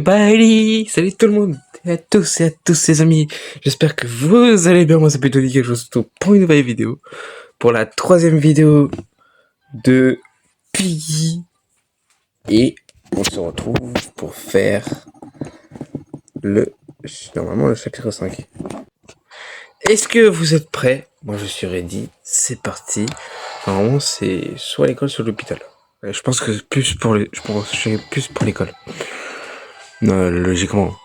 everybody! Salut tout le monde et à tous les amis. J'espère que vous allez bien. Moi c'est plutôt nickel. Je vous retrouve pour une nouvelle vidéo. Pour la troisième vidéo de Piggy. Et on se retrouve pour faire normalement le chapitre 5. Est-ce que vous êtes prêts? Moi je suis ready. C'est parti. Normalement c'est soit l'école soit l'hôpital. Je pense que plus pour l'école. Logiquement.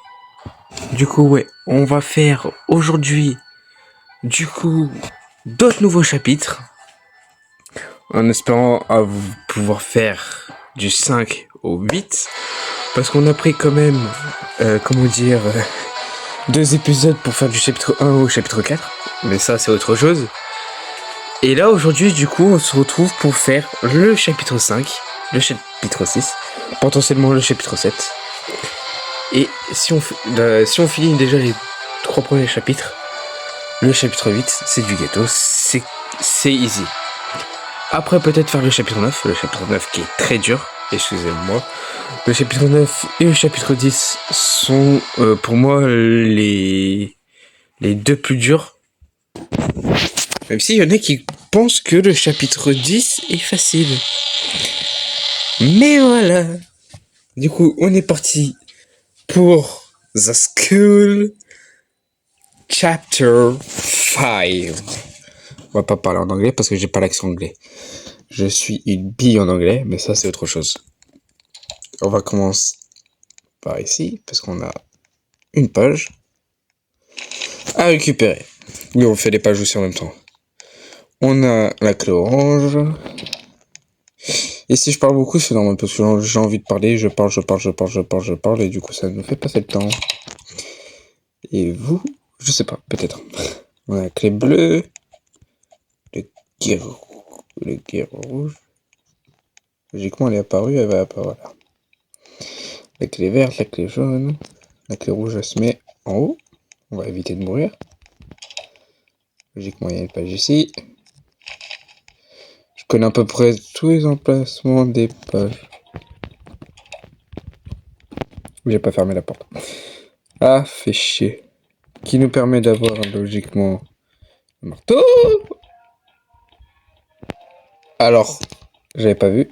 Du coup, ouais, on va faire aujourd'hui, d'autres nouveaux chapitres. En espérant pouvoir faire du 5 au 8. Parce qu'on a pris quand même, 2 épisodes pour faire du chapitre 1 au chapitre 4. Mais ça, c'est autre chose. Et là, aujourd'hui, du coup, on se retrouve pour faire le chapitre 5, le chapitre 6, potentiellement le chapitre 7. Et si on finit déjà les 3 premiers chapitres, le chapitre 8, c'est du gâteau, c'est easy. Après, peut-être faire le chapitre 9 qui est très dur, excusez-moi. Le chapitre 9 et le chapitre 10 sont pour moi les 2 plus durs. Même s'il y en a qui pensent que le chapitre 10 est facile. Mais voilà. Du coup, on est parti pour The School Chapter 5. On va pas parler en anglais parce que j'ai pas l'accent anglais. Je suis une bille en anglais, mais ça c'est autre chose. On va commencer par ici, parce qu'on a une page à récupérer. Oui, on fait les pages aussi en même temps. On a la clé orange. Et si je parle beaucoup, c'est normal, parce que j'ai envie de parler, je parle, et du coup ça nous fait passer le temps. Et vous, je sais pas, peut-être. On a la clé bleue, le guerre rouge. Logiquement, elle est apparue, elle va apparaître. Voilà. La clé verte, la clé jaune. La clé rouge, elle se met en haut. On va éviter de mourir. Logiquement, il y a une page ici. Je connais à peu près tous les emplacements des pages. J'ai pas fermé la porte. Ah, fait chier. Qui nous permet d'avoir logiquement le marteau. Alors, j'avais pas vu.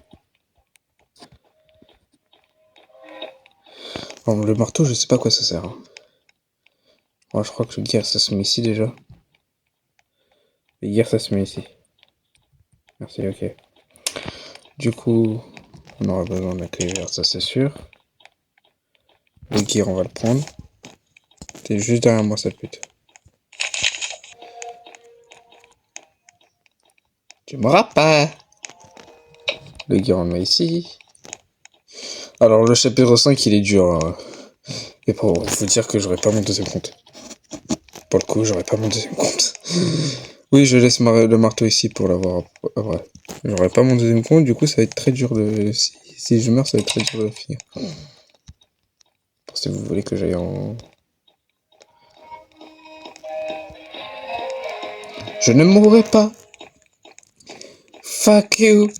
Bon, le marteau, je sais pas à quoi ça sert. Moi, je crois que le guerre, ça se met ici déjà. Le guerre, ça se met ici. Merci, ok. Du coup, on aura besoin de la clé verte, ça c'est sûr. Le gear, on va le prendre. T'es juste derrière moi, cette pute. Tu m'auras pas. Le gear, on le met ici. Alors, le chapitre 5, il est dur. Hein. Et pour vous dire que j'aurai pas mon deuxième compte. Pour le coup, j'aurai pas mon deuxième compte. Oui, je laisse le marteau ici pour l'avoir. Ouais. J'aurai pas mon deuxième compte, du coup, ça va être très dur de... Si je meurs, ça va être très dur de finir. Si vous voulez que j'aille en... Je ne mourrai pas. Fuck you.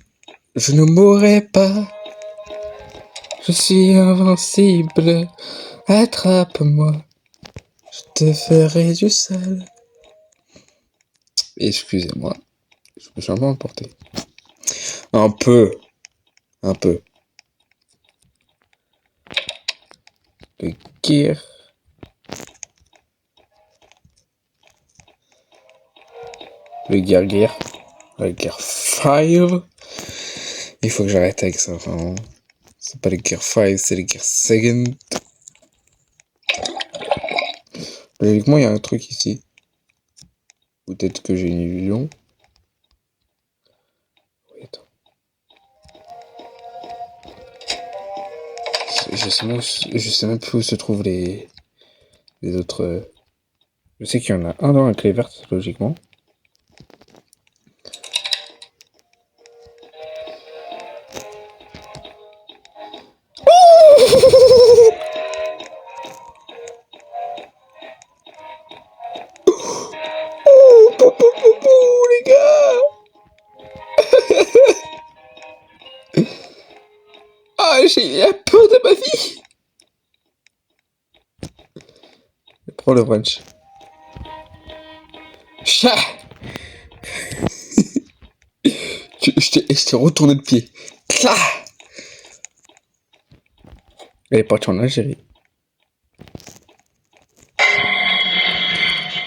Je ne mourrai pas. Je suis invincible. Attrape-moi. Je te ferai du sale. Excusez-moi. Je me suis un peu emporté. Un peu. Le gear. Le gear 5. Il faut que j'arrête avec ça, enfin. C'est pas le gear 5, c'est le gear 2. Logiquement, il y a un truc ici. Peut-être que j'ai une illusion. Oui, attends. Je sais même plus où se trouvent les autres. Je sais qu'il y en a un dans la clé verte, logiquement. Les gars. Ah, j'ai la peur de ma vie. trop le French. Chat. Je t'ai retourné le pied. Clah. Elle est partie en Algérie.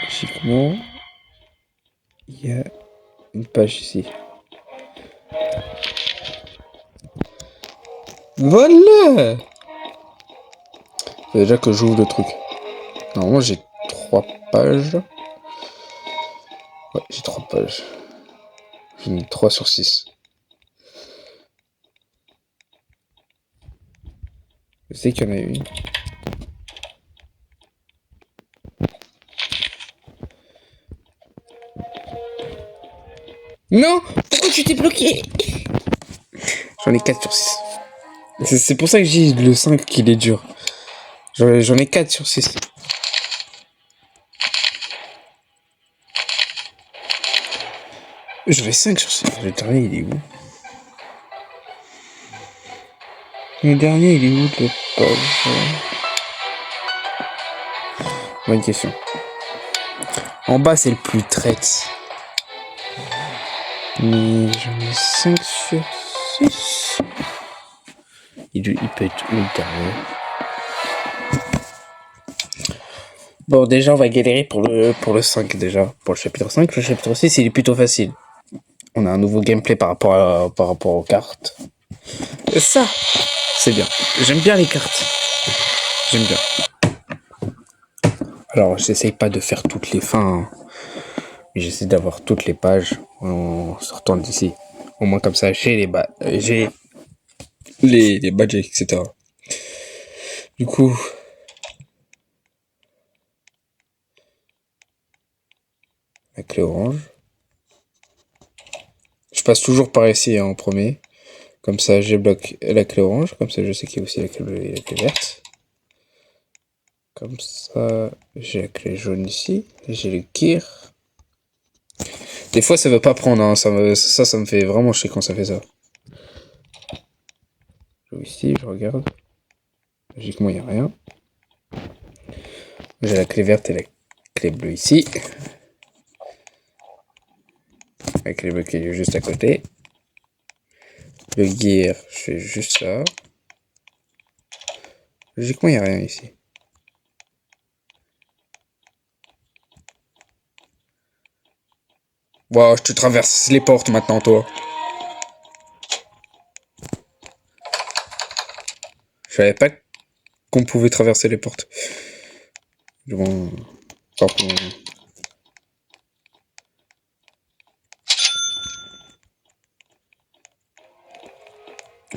Logiquement, il y a une page ici. Voilà. Faut déjà que j'ouvre le truc. Normalement, j'ai 3 pages. Ouais, j'ai 3 pages. J'ai mis 3 sur 6. Je sais qu'il y en a une. Non! Pourquoi tu t'es bloqué? J'en ai 4 sur 6. C'est pour ça que je dis le 5 qu'il est dur. J'en ai 4 sur 6. J'en ai 5 sur 6. Le dernier, il est où? Le dernier, il est où de la page? Bonne question. En bas, c'est le plus traite. Mais j'en ai 5 sur 6. Il peut être où le dernier? Bon, déjà, on va galérer pour le 5, déjà. Pour le chapitre 5. Le chapitre 6, il est plutôt facile. On a un nouveau gameplay par rapport aux cartes. Et ça, c'est bien. J'aime bien les cartes. J'aime bien. Alors, j'essaye pas de faire toutes les fins. Hein. Mais j'essaie d'avoir toutes les pages en sortant d'ici. Au moins comme ça, j'ai les badges, etc. Du coup... La clé orange. Je passe toujours par ici hein, en premier. Comme ça, je bloque la clé orange. Comme ça, je sais qu'il y a aussi la clé bleue et la clé verte. Comme ça, j'ai la clé jaune ici. J'ai le gear. Des fois, ça veut pas prendre. Hein. Ça me fait vraiment chier quand ça fait ça. Je vais ici, je regarde. Logiquement, il n'y a rien. J'ai la clé verte et la clé bleue ici. La clé bleue qui est juste à côté. Le gear, je fais juste ça. Logiquement, il n'y a rien ici. Wow, je te traverse les portes maintenant, toi. Je savais pas qu'on pouvait traverser les portes. Bon,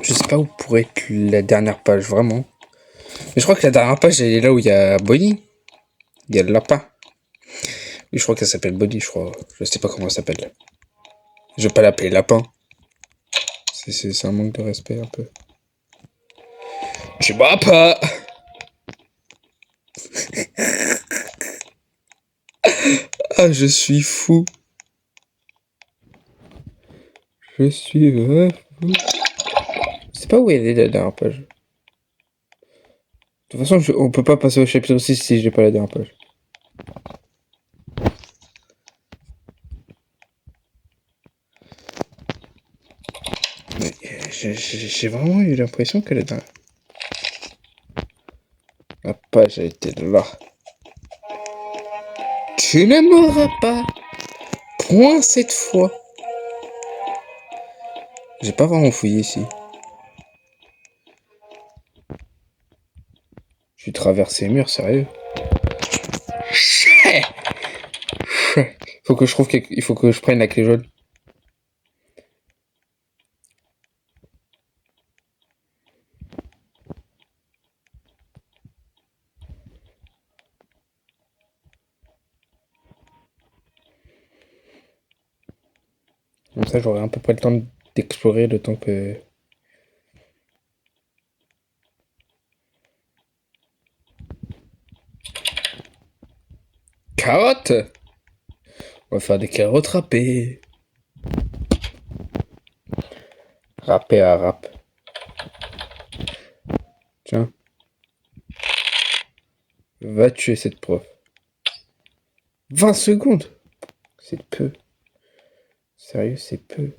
je sais pas où pourrait être la dernière page, vraiment. Mais je crois que la dernière page, elle est là où il y a Bonnie. Il y a le lapin. Oui, je crois qu'elle s'appelle Bonnie, je crois. Je sais pas comment elle s'appelle. Je vais pas l'appeler lapin. C'est un manque de respect, un peu. Tu bats pas. Ah, je suis fou. Je suis vrai fou. Je sais pas où elle est la dernière page. De toute façon, on peut pas passer au chapitre 6 si j'ai pas la dernière page. Mais j'ai vraiment eu l'impression que la page a été là. Tu ne m'auras pas. Point cette fois. J'ai pas vraiment fouillé ici. Je suis traversé les murs, sérieux. Il faut que je prenne la clé jaune. Comme ça, j'aurai à peu près le temps d'explorer le temps que... Carottes! On va faire des carottes râpées. Râpé à râpe. Tiens. Va tuer cette prof. 20 secondes. C'est peu. Sérieux, c'est peu.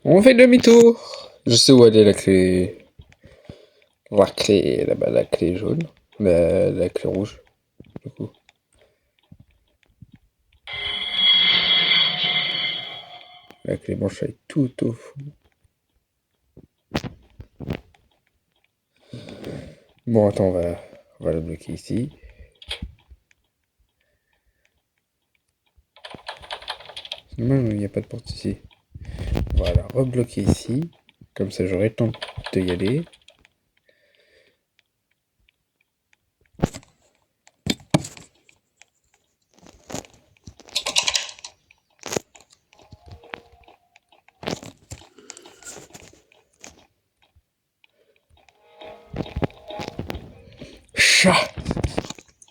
On fait demi-tour. Je sais où aller la clé. La clé là-bas, la clé jaune. La clé rouge. Du coup. La clé blanche elle est tout au fond. Bon, attends, on va le bloquer ici. Non, il n'y a pas de porte ici. Voilà, rebloquer ici. Comme ça, j'aurai le temps de y aller. Chat.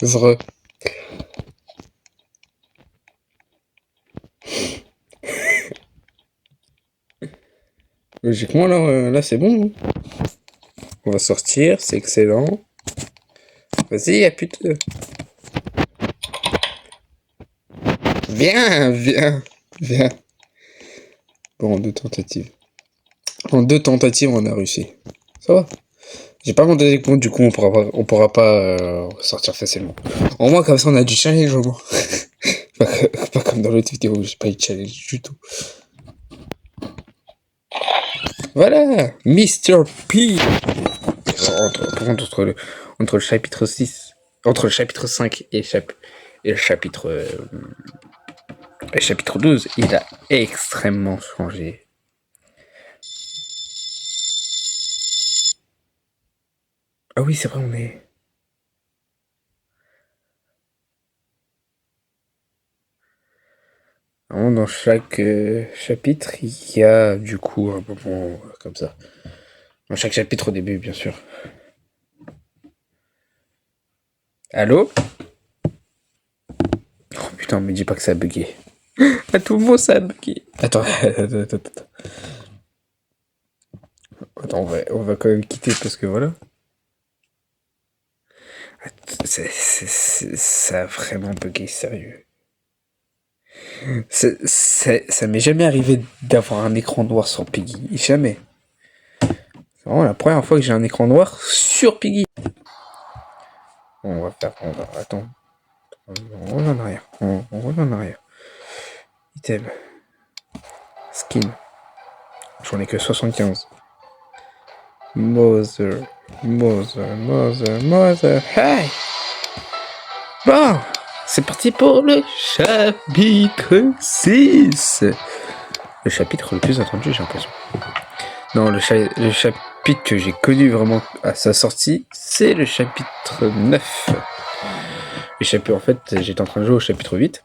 Zre. Logiquement, là c'est bon. On va sortir, c'est excellent. Vas-y, y'a plus de... Viens, viens, viens. Bon, en 2 tentatives. En 2 tentatives, on a réussi. Ça va. J'ai pas mon deuxième compte, du coup, on pourra pas sortir facilement. Au moins, comme ça, on a du challenge, au moins. pas comme dans l'autre vidéo où j'ai pas eu de challenge du tout. Voilà, Mr. P. Entre le chapitre 6, entre le chapitre 5 et le chapitre 12, il a extrêmement changé. Ah oui, c'est vrai, on est... Dans chaque chapitre, il y a du coup un moment comme ça. Dans chaque chapitre au début, bien sûr. Allô? Oh putain, me dis pas que ça a bugué. À tout moment, ça a bugué. Attends. Attends, on va quand même quitter parce que voilà. Ça a vraiment bugué, sérieux. Ça m'est jamais arrivé d'avoir un écran noir sur Piggy. Jamais. C'est vraiment la première fois que j'ai un écran noir sur Piggy. On va faire... attends. On revient en arrière. On revient en arrière. Item. Skin. J'en ai que 75. Mother. Hey! Bon! C'est parti pour le chapitre 6. Le chapitre le plus attendu, j'ai l'impression. Non, le chapitre que j'ai connu vraiment à sa sortie, c'est le chapitre 9. En fait, j'étais en train de jouer au chapitre 8.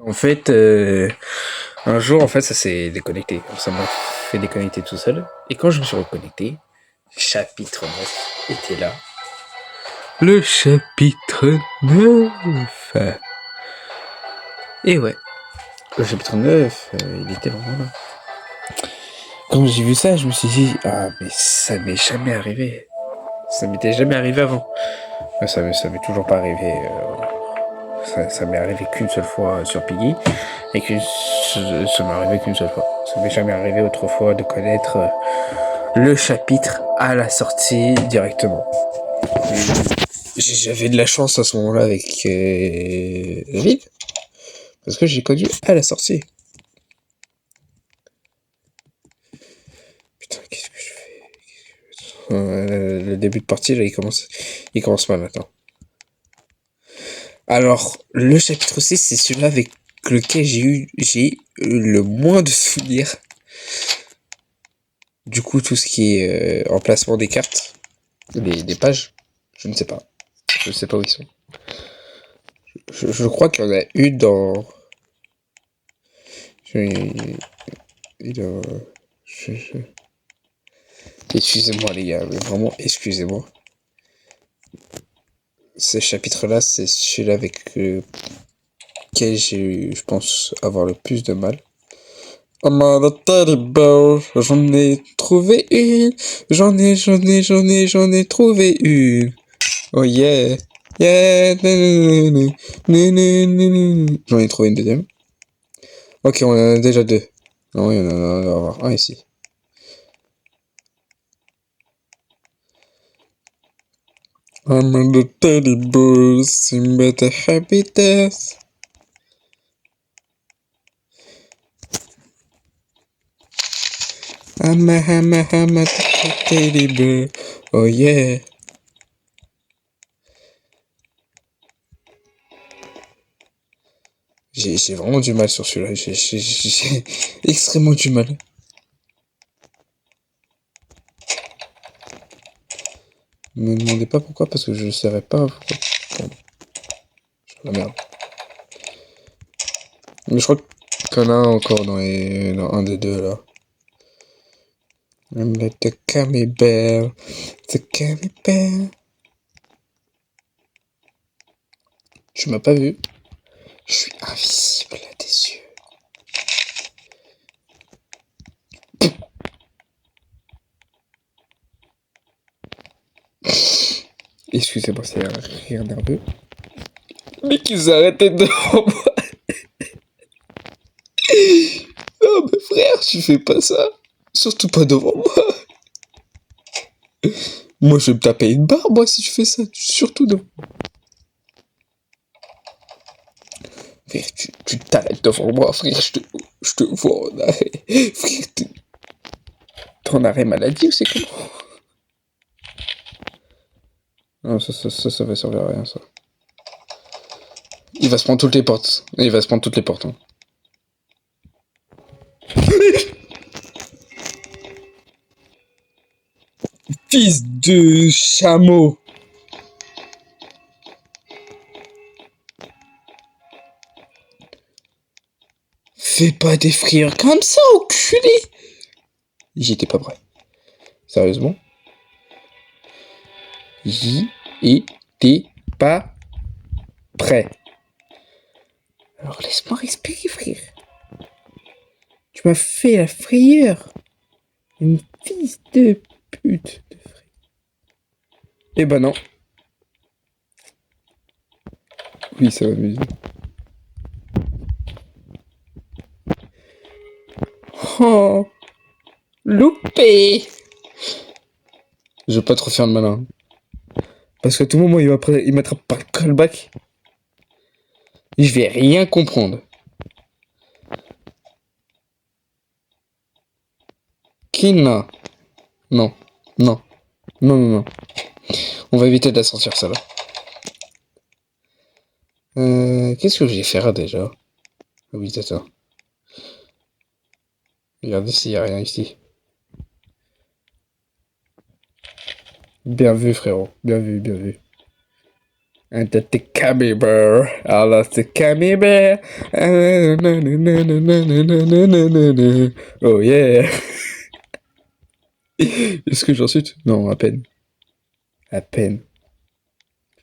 En fait, un jour, en fait, ça s'est déconnecté. Ça m'a fait déconnecter tout seul. Et quand je me suis reconnecté, chapitre 9 était là. Le chapitre 9. Et ouais, le chapitre 9, il était vraiment là. Quand j'ai vu ça, je me suis dit, ah, mais ça m'est jamais arrivé. Ça m'était jamais arrivé avant. Ça m'est toujours pas arrivé. Ça m'est arrivé qu'une seule fois sur Piggy. Et que ça m'est arrivé qu'une seule fois. Ça m'est jamais arrivé autrefois de connaître le chapitre à la sortie directement. J'avais de la chance à ce moment-là avec David. Parce que j'ai connu à la sortie. Putain, qu'est-ce que je fais? Le début de partie, là, il commence mal maintenant. Alors, le chapitre 6, c'est celui-là avec lequel j'ai eu le moins de souvenirs. Du coup, tout ce qui est emplacement des cartes, des pages, je ne sais pas. Je ne sais pas où ils sont. Je crois qu'il y en a une dans... je- Excusez-moi les gars, mais vraiment excusez-moi. Ce chapitre-là, c'est celui-là avec lequel j'ai eu, je pense, avoir le plus de mal. I'm on a teddy bear, j'en ai trouvé une, j'en ai trouvé une. Oh yeah, yeah, j'en ai trouvé une deuxième. Ok, on en a déjà deux. Non, il y en a, on va avoir un ici. I'm on the teddy bear, Simba the happy death. I'm a teddy bear. Oh yeah. J'ai vraiment du mal sur celui-là. J'ai extrêmement du mal. Me demandez pas pourquoi, parce que je ne saurais pas pourquoi. Bon, la merde. Mais je crois qu'il y en a un encore dans un des deux là. I'm like the gummy bear. The gummy bear. Tu m'as pas vu? Je suis invisible à tes yeux. Excusez-moi, c'est un rire nerveux. Mais qu'ils arrêtaient devant moi. Non mais frère, tu fais pas ça. Surtout pas devant moi. Moi je vais me taper une barre moi si je fais ça. Surtout devant moi. Frère, tu t'arrêtes devant moi, frère, je te vois en arrêt. Frère, t'es en arrêt maladie ou c'est comment? Non, ça va servir à rien, ça. Il va se prendre toutes les portes. Il va se prendre toutes les portes. Hein. Fils de chameau. Fais pas des frires comme ça, enculé. J'étais pas prêt. Sérieusement? J'y étais pas prêt. Alors laisse-moi respirer, frère. Tu m'as fait la frayeur. Une fils de pute de frère. Eh ben non. Oui, ça va m'amuser. Oh, loupé. Je vais pas trop faire le malin. Parce que à tout moment, il m'attrape par le callback. Je vais rien comprendre. Kina. Non. Non. Non, non, non. On va éviter de la sortir, ça là. Qu'est-ce que je vais faire déjà? Ah oui, c'est ça. Regardez s'il y a rien ici. Bien vu, frérot. Bien vu, bien vu. And that's the Cammy Bear. I love the Cammy Bear. Oh yeah. Est-ce que j'en suis? Non, à peine. À peine.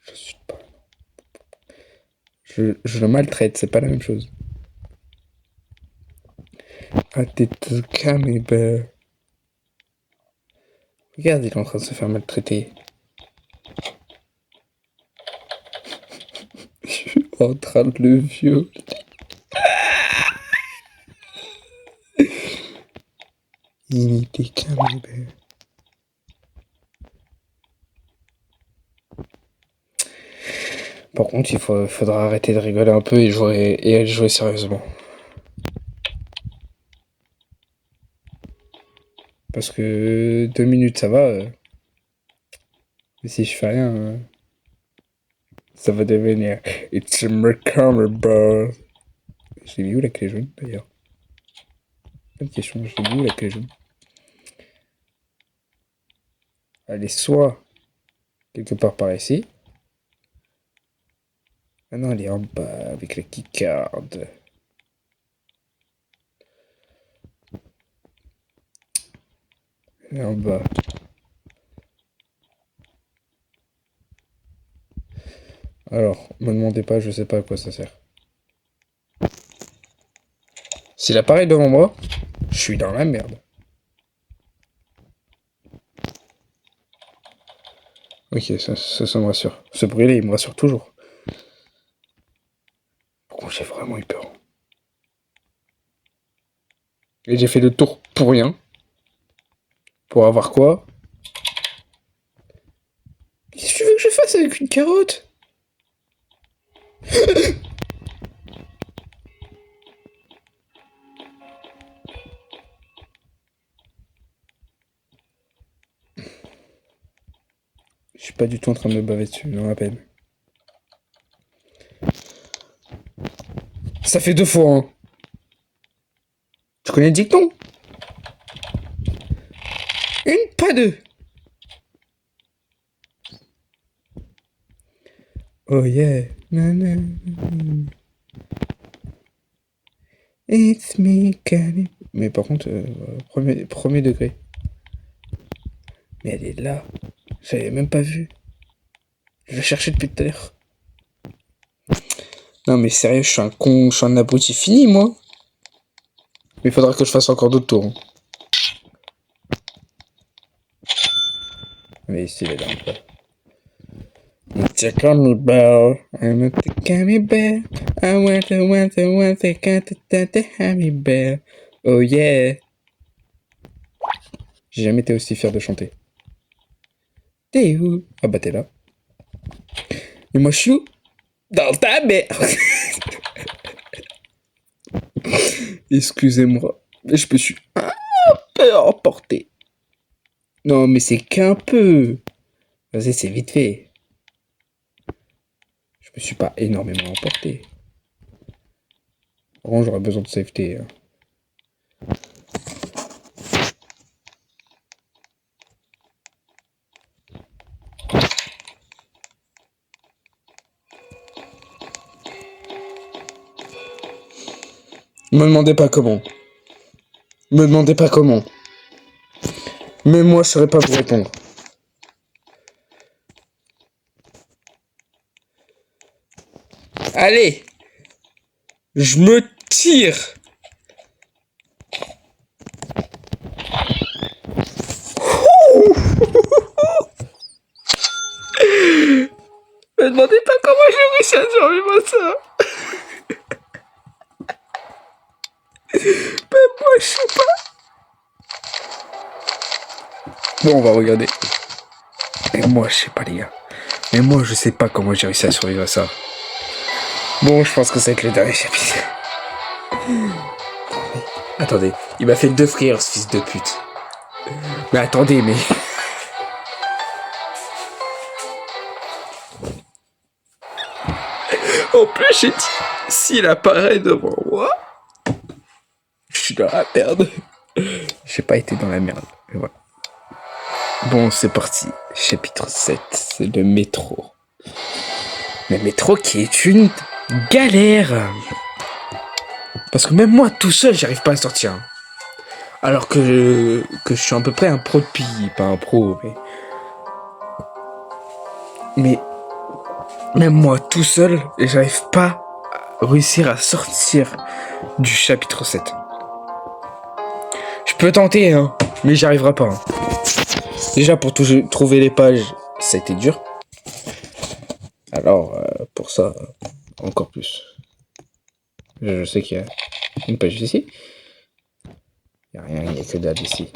Je suis pas. Je le maltraite, c'est pas la même chose. Ah, t'es the Cammy Bear. Regarde, il est en train de se faire maltraiter. Je suis en train de le violer. Il était Cammy Bear. Par contre, faudra arrêter de rigoler un peu et jouer sérieusement. Parce que 2 minutes, ça va. Mais si je fais rien, ça va devenir It's a Mercamber. J'ai mis où la clé jaune d'ailleurs? Bonne question, j'ai mis où la clé jaune? Elle est soit quelque part par ici. Ah non, elle est en bas avec la keycard. Et en bas. Alors, me demandez pas, je sais pas à quoi ça sert. S'il apparaît devant moi, je suis dans la merde. Ok, ça me rassure. Ce bruit-là, il me rassure toujours. Par contre, j'ai vraiment eu peur. Et j'ai fait le tour pour rien. Pour avoir quoi? Qu'est-ce que tu veux que je fasse avec une carotte? Je suis pas du tout en train de me baver dessus, dans la peine. Ça fait 2 fois, hein. Tu connais le dicton? Une, pas deux. Oh yeah. It's me, Cali. Mais par contre, premier degré. Mais elle est là. J'avais même pas vu. Je la cherchais depuis tout à l'heure. Non mais sérieux, je suis un con, je suis un abruti fini, moi. Mais il faudra que je fasse encore d'autres tours. Hein. Mais ici, il est là. It's a gummy bear. I'm a gummy bear. I want a gummy bear. Oh yeah. J'ai jamais été aussi fier de chanter. T'es où? Ah bah t'es là. Et moi je suis où? Dans ta mère. Excusez-moi. Mais je me suis un peu emporté. Non mais c'est qu'un peu. Vas-y, c'est vite fait. Je me suis pas énormément emporté. Bon, j'aurais besoin de safety. Hein. Me demandez pas comment. Me demandez pas comment. Mais moi, je saurais pas vous répondre. Allez, je me tire. Me demandez pas comment j'ai réussi à survivre à ça. Mais moi, je sais pas. Bon, on va regarder. Et moi, je sais pas, les gars. Mais moi, je sais pas comment j'ai réussi à survivre à ça. Bon, je pense que ça va être le dernier chapitre. Attendez, il m'a fait 2 frères, ce fils de pute. Mais attendez, mais... En plus, j'ai dit, s'il apparaît devant moi, je suis dans la merde. J'ai pas été dans la merde. Mais voilà. Bon, c'est parti. Chapitre 7, c'est le métro. Le métro qui est une galère. Parce que même moi, tout seul, j'arrive pas à sortir. Alors que je suis à peu près un pro de pille. Pas un pro, mais même moi, tout seul, j'arrive pas à réussir à sortir du chapitre 7. Je peux tenter, hein, mais j'y arriverai pas. Hein. Déjà, pour trouver les pages, ça a été dur. Alors, pour ça, encore plus. Je sais qu'il y a une page ici. Il n'y a rien, il n'y a que dalle ici.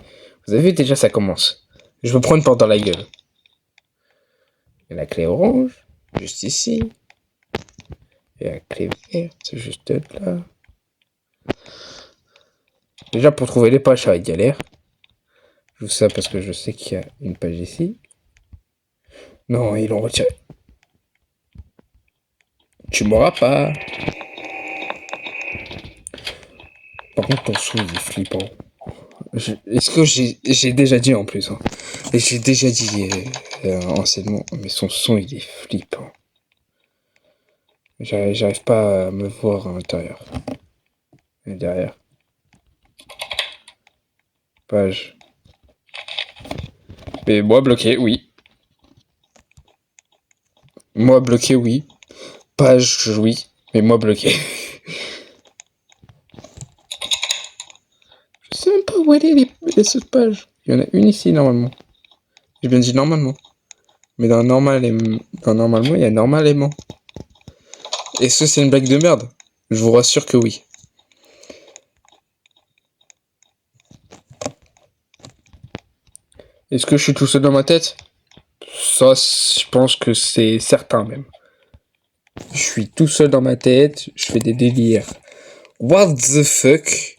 Vous avez vu, déjà, ça commence. Je me prends une porte dans la gueule. Il y a la clé orange, juste ici. Et la clé verte, juste là. Déjà, pour trouver les pages, ça va être galère. Je joue ça parce que je sais qu'il y a une page ici. Non, ils l'ont retiré. Tu m'auras pas. Par contre, ton son, il est flippant. Est-ce que j'ai déjà dit en plus hein. Et j'ai déjà dit enseignement, mais son son, il est flippant. J'arrive pas à me voir à l'intérieur. Et derrière. Page. Mais moi bloqué, oui. Moi bloqué, oui. Page, oui. Mais moi bloqué. Je sais même pas où elle est les autres pages. Il y en a une ici normalement. J'ai bien dit normalement. Mais dans normalement, il y a normalement. Est-ce que c'est une blague de merde? Je vous rassure que oui. Est-ce que je suis tout seul dans ma tête? Ça, je pense que c'est certain même. Je suis tout seul dans ma tête, je fais des délires. What the fuck?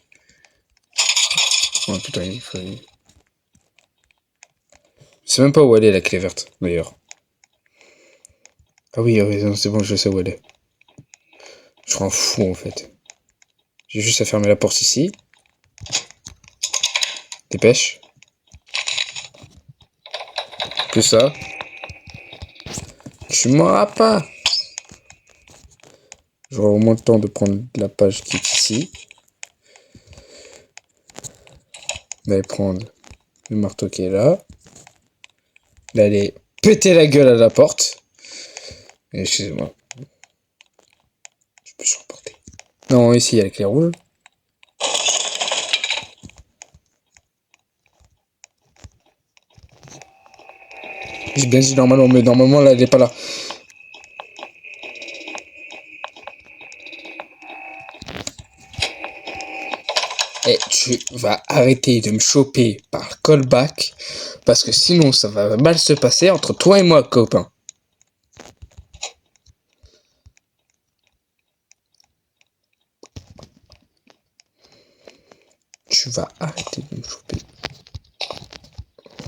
Oh putain, il faut... Je sais même pas où elle est la clé verte, d'ailleurs. Ah oui, c'est bon, je sais où elle est. Je rends fou en fait. J'ai juste à fermer la porte ici. Dépêche. Plus ça. Tu m'auras pas. J'aurai au moins le temps de prendre la page qui est ici. D'aller prendre le marteau qui est là. D'aller péter la gueule à la porte. Excusez-moi. Je peux surporter. Non, ici il y a la clé rouge. J'ai bien dit normalement, mais normalement là elle est pas là. Et tu vas arrêter de me choper par callback, parce que sinon ça va mal se passer entre toi et moi, copain. Tu vas arrêter de me choper.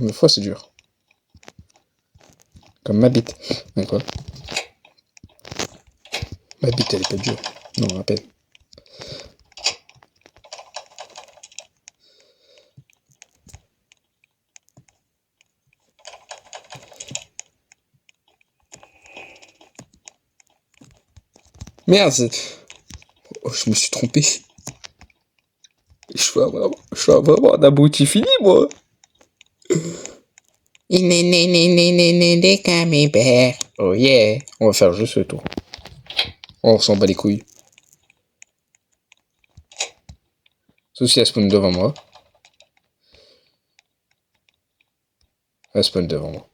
Des fois c'est dur. Comme ma bite. Mais quoi? Ma bite elle est pas dure. Non, à peine. Merde, oh, je me suis trompé. Je suis vraiment un abruti fini, moi. Oh yeah. On va faire juste le tour. On s'en bat les couilles. Sauf si elle spawn devant moi. Elle spawn devant moi.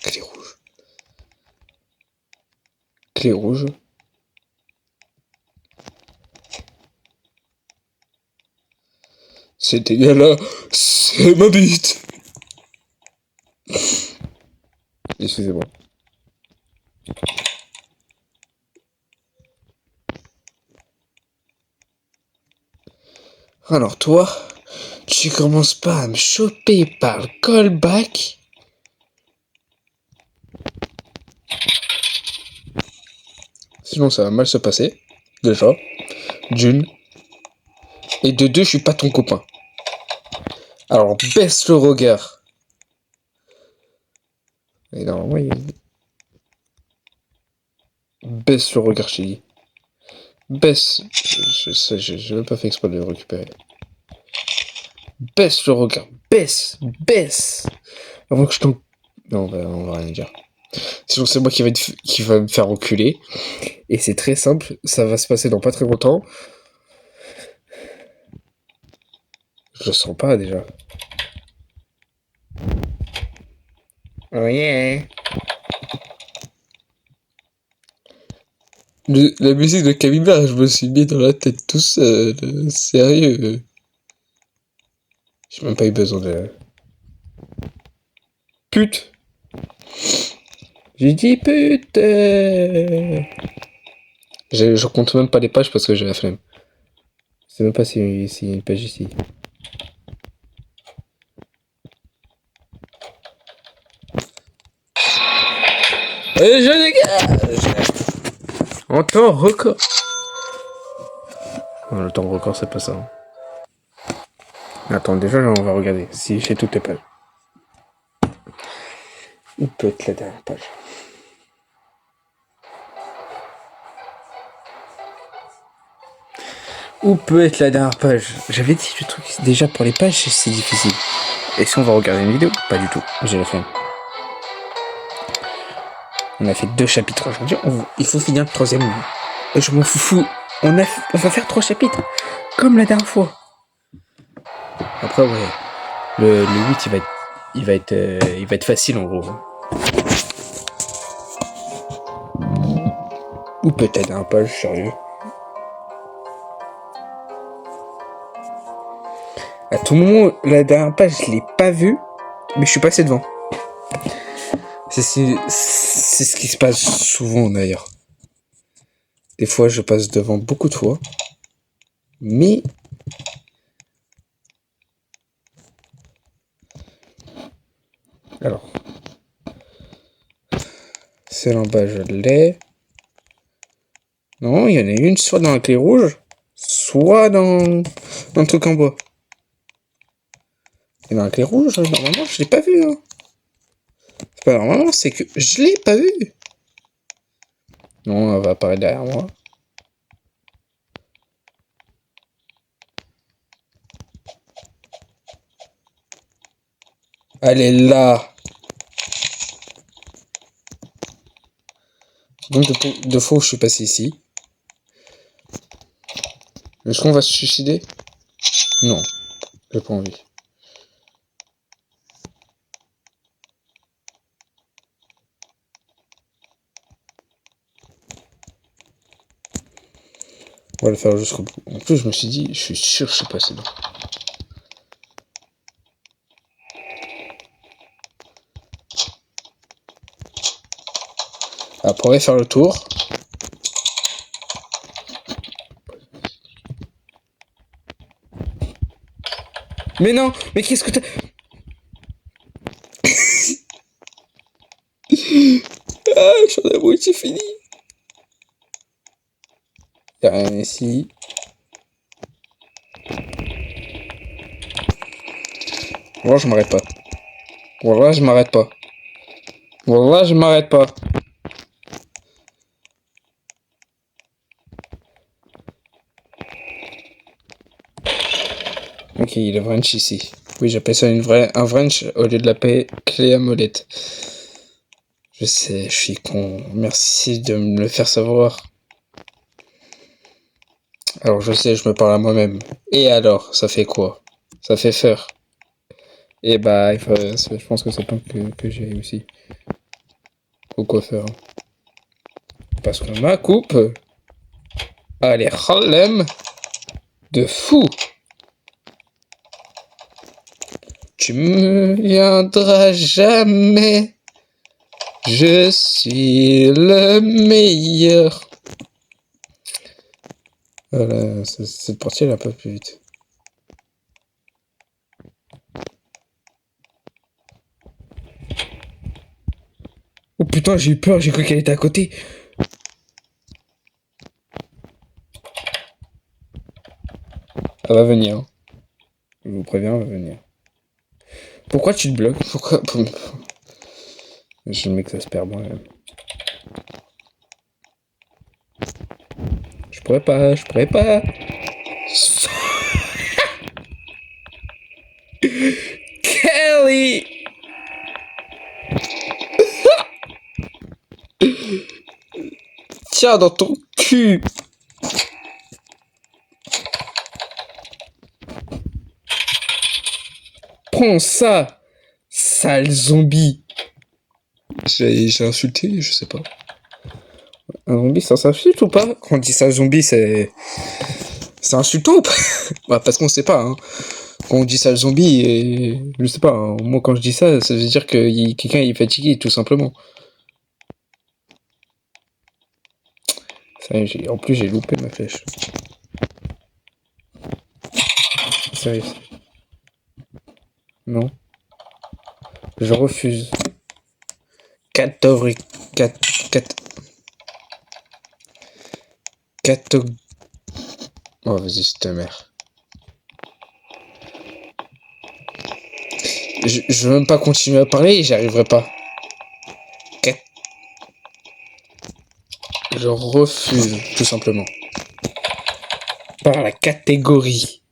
Clé rouge. Clé rouge. C'est dégueulasse. C'est ma bite. Excusez-moi. Alors toi, tu commences pas à me choper par le callback. Sinon ça va mal se passer. Déjà. D'une. Et de deux, je suis pas ton copain. Alors baisse le regard. Et normalement, baisse le regard, je t'ai dit. Baisse. Je n'ai pas fait exprès de le récupérer. Baisse le regard. Baisse. Baisse. Avant que je t'en... Non, on va rien dire. Sinon, c'est moi qui va me faire reculer. Et c'est très simple. Ça va se passer dans pas très longtemps. Je le sens pas, déjà. Oh yeah. La musique de Camembert, je me suis mis dans la tête tout seul. Sérieux. J'ai même pas eu besoin de... Pute. J'ai dit pute. Je compte même pas les pages parce que j'ai la flemme. Je sais même pas s'il y a une page ici. Allez, je dégage. En temps record. Non, le temps record, c'est pas ça. Attends, déjà, là, on va regarder si j'ai toutes les pages. Où peut être la dernière page? Où peut être la dernière page? J'avais dit le truc, déjà pour les pages, c'est difficile. Et si on va regarder une vidéo? Pas du tout, j'ai la flemme. On a fait 2 chapitres aujourd'hui, il faut finir le 3e. Je m'en fous, on va faire 3 chapitres, comme la dernière fois. Après, ouais, le 8, il va être facile en gros. Ou peut-être un page, sérieux. À tout moment, la dernière page, je l'ai pas vue, mais je suis passé devant. C'est ce qui se passe souvent d'ailleurs. Des fois, je passe devant beaucoup de fois, mais alors, celle en bas, je l'ai. Non, il y en a une soit dans la clé rouge, soit dans le truc en bois. Et dans la clé rouge, normalement, je l'ai pas vu. Hein. C'est pas normalement, c'est que je l'ai pas vu. Non, elle va apparaître derrière moi. Elle est là. Donc deux fois où je suis passé ici. Est-ce qu'on va se suicider? Non, j'ai pas envie. On va le faire jusqu'au bout. En plus, je me suis dit, je suis sûr que je suis passé dedans. On pourrait faire le tour. Mais non, mais qu'est-ce que t'as... Ah, j'en ai avoué, c'est fini. Y'a rien ici. Bon, je m'arrête pas. Voilà, je m'arrête pas. Voilà, je m'arrête pas. Ok, il y a le wrench ici. Oui, j'appelle ça un wrench au lieu de la clé à molette. Je sais, je suis con. Merci de me le faire savoir. Alors, je sais, je me parle à moi-même. Et alors, ça fait quoi? Ça fait faire. Et bah, je pense que c'est le temps que j'ai aussi. Au coiffeur. Parce que ma coupe a les problèmes de fou. Tu me viendras jamais. Je suis le meilleur. Voilà, cette partie elle est un peu plus vite. Oh putain, j'ai eu peur, j'ai cru qu'elle était à côté. Elle va venir. Hein. Je vous préviens, elle va venir. Pourquoi tu te bloques? Pourquoi? Je m'exaspère moi-même. Je pourrais pas, je pourrais pas. Kelly! Tiens dans ton cul! Prends ça! Sale zombie! J'ai insulté, je sais pas. Un zombie, ça s'insulte ou pas? Quand on dit ça zombie, c'est insultant ou pas? Bah, parce qu'on sait pas, hein. Quand on dit ça zombie, je sais pas, hein. Moi quand je dis ça, ça veut dire que quelqu'un est fatigué, tout simplement. Ça, en plus, j'ai loupé ma flèche. Sérieux. Non. Je refuse. 4 Oh, vas-y, c'est ta mère. Je veux même pas continuer à parler, j'y arriverai pas. Je refuse, tout simplement. Par la catégorie.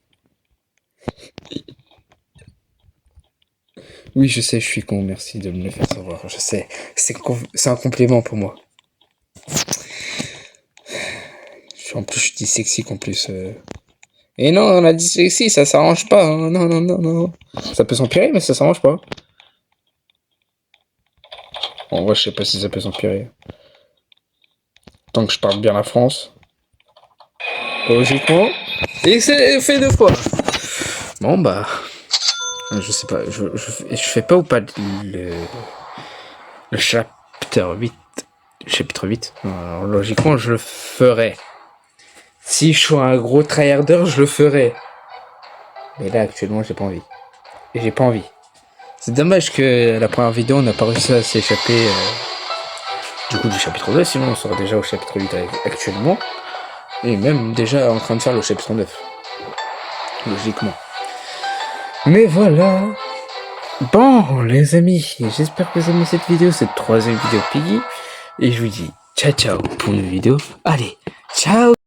Oui, je sais, je suis con, merci de me le faire savoir. Je sais, c'est un complément pour moi. En plus, je dis sexy en plus. Et non, on a dit sexy, ça s'arrange pas. Hein. Non, non, non, non. Ça peut s'empirer, mais ça s'arrange pas. En vrai, je sais pas si ça peut s'empirer. Tant que je parle bien la France. Logiquement. Et c'est fait 2 fois. Bon, bah. Je sais pas. Je fais pas ou pas le chapitre 8. Chapitre 8. Alors, logiquement, je le ferai. Si je suis un gros tryharder, je le ferai. Mais là, actuellement, j'ai pas envie. Et j'ai pas envie. C'est dommage que la première vidéo, on n'a pas réussi à s'échapper du coup du chapitre 2, sinon on serait déjà au chapitre 8 actuellement. Et même déjà en train de faire le chapitre 9. Logiquement. Mais voilà. Bon, les amis, j'espère que vous aimez cette vidéo, cette 3e vidéo Piggy. Et je vous dis ciao ciao pour une vidéo. Allez, ciao.